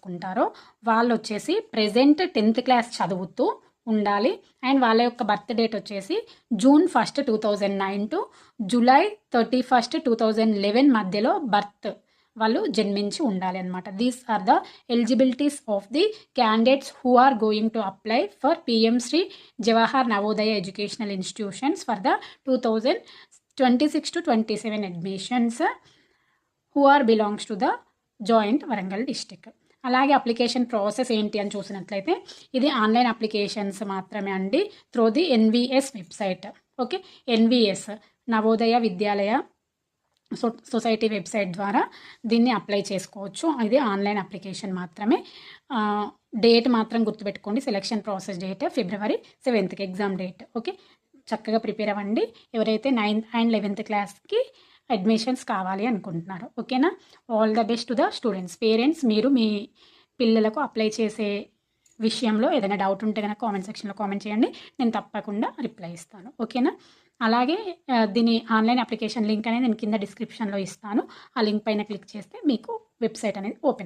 చేసుకుంటారో వాళ్ళు వచ్చేసి ప్రెజెంట్ 10th క్లాస్ చదువుతూ ఉండాలి. అండ్ వాళ్ళ యొక్క బర్త్ డేట్ వచ్చేసి June 1, 2009 టు July 31, 2011 మధ్యలో వాళ్ళు జన్మించి ఉండాలి అనమాట. These are the eligibilities of the candidates who are going to apply for PM Shri Jawahar Navodaya educational institutions for the 2026-27 admissions who are belongs to the joint Warangal district. అలాగే application process ఏంటి అని చూసినట్లయితే ఇది ఆన్లైన్ అప్లికేషన్స్ మాత్రమే అండి, through the NVS website. Okay, NVS Navodaya Vidyalaya society website ద్వారా దీన్ని apply చేసుకోవచ్చు. ఇది ఆన్లైన్ అప్లికేషన్ మాత్రమే. డేట్ మాత్రం గుర్తుపెట్టుకోండి, selection process date February 7th exam date. Okay, చక్కగా ప్రిపేర్ అవ్వండి ఎవరైతే 9th అండ్ 11th క్లాస్కి అడ్మిషన్స్ కావాలి అనుకుంటున్నారు. ఓకేనా, all the best to the students. Parents, మీరు మీ పిల్లలకు అప్లై చేసే విషయంలో ఏదైనా డౌట్ ఉంటే కనుక కామెంట్ సెక్షన్లో కామెంట్ చేయండి, నేను తప్పకుండా రిప్లై ఇస్తాను. ఓకేనా, అలాగే దీని ఆన్లైన్ అప్లికేషన్ లింక్ అనేది నేను కింద డిస్క్రిప్షన్లో ఇస్తాను. ఆ లింక్ పైన క్లిక్ చేస్తే మీకు వెబ్సైట్ అనేది ఓపెన్